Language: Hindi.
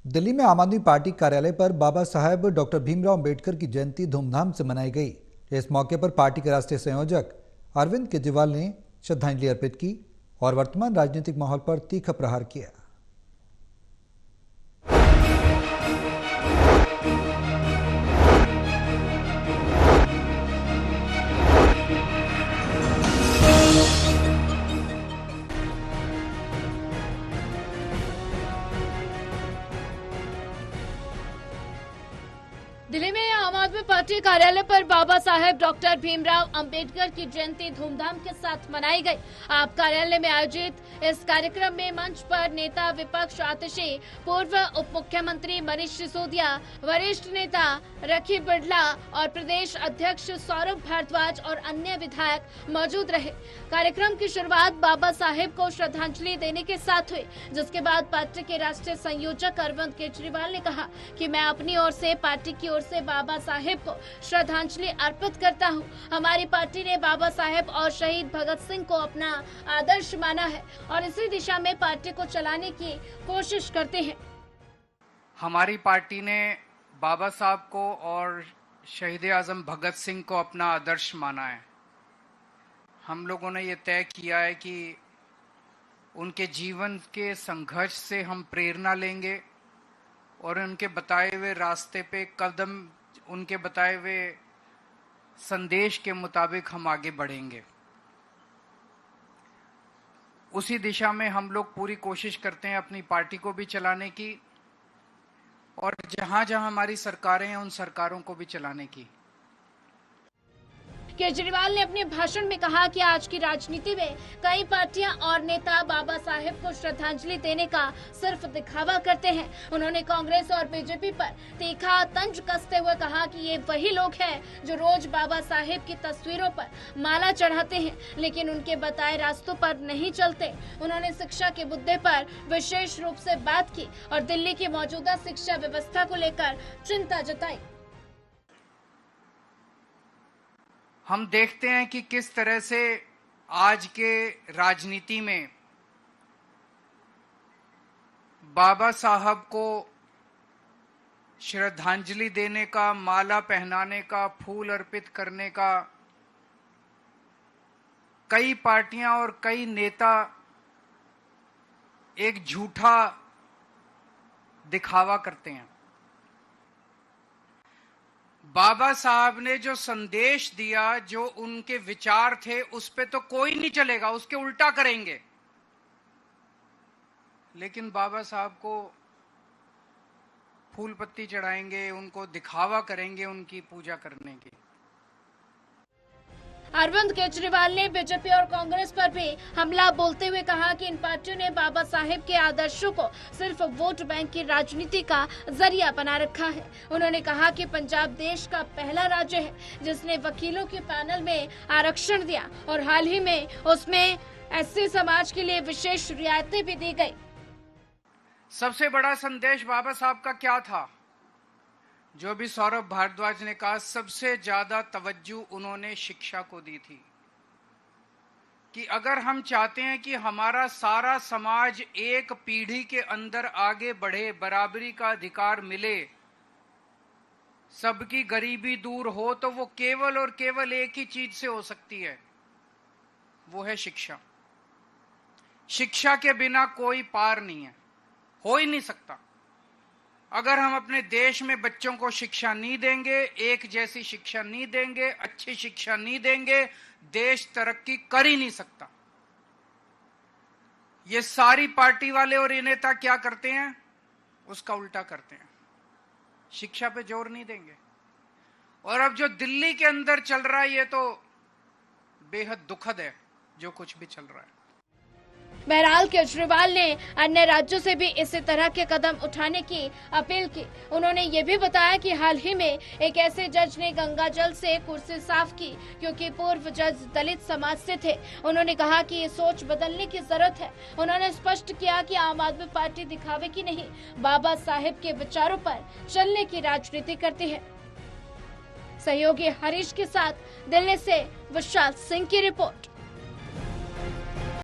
दिल्ली में आम आदमी पार्टी कार्यालय पर बाबा साहेब डॉक्टर भीमराव अंबेडकर की जयंती धूमधाम से मनाई गई। इस मौके पर पार्टी के राष्ट्रीय संयोजक अरविंद केजरीवाल ने श्रद्धांजलि अर्पित की और वर्तमान राजनीतिक माहौल पर तीखा प्रहार किया। दिल्ली में आम आदमी पार्टी कार्यालय पर बाबा साहेब डॉक्टर भीमराव अंबेडकर की जयंती धूमधाम के साथ मनाई गई। आप कार्यालय में आयोजित इस कार्यक्रम में मंच पर नेता विपक्ष आतिशी, पूर्व उप मुख्यमंत्री मनीष सिसोदिया, वरिष्ठ नेता रखी बिड़ला और प्रदेश अध्यक्ष सौरभ भारद्वाज और अन्य विधायक मौजूद रहे। कार्यक्रम की शुरुआत बाबा साहेब को श्रद्धांजलि देने के साथ हुई, जिसके बाद पार्टी के राष्ट्रीय संयोजक अरविंद केजरीवाल ने कहा कि मैं अपनी ओर से पार्टी की ओर से बाबा साहेब को श्रद्धांजलि अर्पित करता हूं। हमारी पार्टी ने बाबा साहेब और शहीद भगत सिंह को अपना आदर्श माना है और इसी दिशा में पार्टी को चलाने की कोशिश करते हैं। हमारी पार्टी ने बाबा साहब को और शहीद आजम भगत सिंह को अपना आदर्श माना है। हम लोगों ने ये तय किया है कि उनके जीवन के संघर्ष से हम प्रेरणा लेंगे और उनके बताए हुए रास्ते पे कदम, उनके बताए हुए संदेश के मुताबिक हम आगे बढ़ेंगे। उसी दिशा में हम लोग पूरी कोशिश करते हैं अपनी पार्टी को भी चलाने की और जहां जहां हमारी सरकारें हैं उन सरकारों को भी चलाने की। केजरीवाल ने अपने भाषण में कहा कि आज की राजनीति में कई पार्टियां और नेता बाबा साहेब को श्रद्धांजलि देने का सिर्फ दिखावा करते हैं। उन्होंने कांग्रेस और बीजेपी पर तीखा तंज कसते हुए कहा कि ये वही लोग हैं जो रोज बाबा साहेब की तस्वीरों पर माला चढ़ाते हैं, लेकिन उनके बताए रास्तों पर नहीं चलते। उन्होंने शिक्षा के मुद्दे पर विशेष रूप से बात की और दिल्ली की मौजूदा शिक्षा व्यवस्था को लेकर चिंता जताई। हम देखते हैं कि किस तरह से आज के राजनीति में बाबा साहब को श्रद्धांजलि देने का, माला पहनाने का, फूल अर्पित करने का कई पार्टियां और कई नेता एक झूठा दिखावा करते हैं। बाबा साहब ने जो संदेश दिया, जो उनके विचार थे, उस पे तो कोई नहीं चलेगा, उसके उल्टा करेंगे। लेकिन बाबा साहब को फूल पत्ती चढ़ाएंगे, उनको दिखावा करेंगे उनकी पूजा करने की। अरविंद केजरीवाल ने बीजेपी और कांग्रेस पर भी हमला बोलते हुए कहा कि इन पार्टियों ने बाबा साहेब के आदर्शों को सिर्फ वोट बैंक की राजनीति का जरिया बना रखा है। उन्होंने कहा कि पंजाब देश का पहला राज्य है जिसने वकीलों के पैनल में आरक्षण दिया और हाल ही में उसमें एससी समाज के लिए विशेष रियायतें भी दी गई। सबसे बड़ा संदेश बाबा साहब का क्या था? जो भी सौरभ भारद्वाज ने कहा, सबसे ज्यादा तवज्जो उन्होंने शिक्षा को दी थी कि अगर हम चाहते हैं कि हमारा सारा समाज एक पीढ़ी के अंदर आगे बढ़े, बराबरी का अधिकार मिले, सबकी गरीबी दूर हो, तो वो केवल और केवल एक ही चीज से हो सकती है, वो है शिक्षा। शिक्षा के बिना कोई पार नहीं है, हो ही नहीं सकता। अगर हम अपने देश में बच्चों को शिक्षा नहीं देंगे, एक जैसी शिक्षा नहीं देंगे, अच्छी शिक्षा नहीं देंगे, देश तरक्की कर ही नहीं सकता। ये सारी पार्टी वाले और ये नेता क्या करते हैं? उसका उल्टा करते हैं, शिक्षा पे जोर नहीं देंगे। और अब जो दिल्ली के अंदर चल रहा है, ये तो बेहद दुखद है जो कुछ भी चल रहा है। बहरहाल केजरीवाल ने अन्य राज्यों से भी इसी तरह के कदम उठाने की अपील की। उन्होंने ये भी बताया कि हाल ही में एक ऐसे जज ने गंगा जल से कुर्सी साफ की क्योंकि पूर्व जज दलित समाज से थे। उन्होंने कहा कि ये सोच बदलने की जरूरत है। उन्होंने स्पष्ट किया कि आम आदमी पार्टी दिखावे की नहीं, बाबा साहेब के विचारों पर चलने की राजनीति करती है। सहयोगी हरीश के साथ दिल्ली से विशाल सिंह की रिपोर्ट।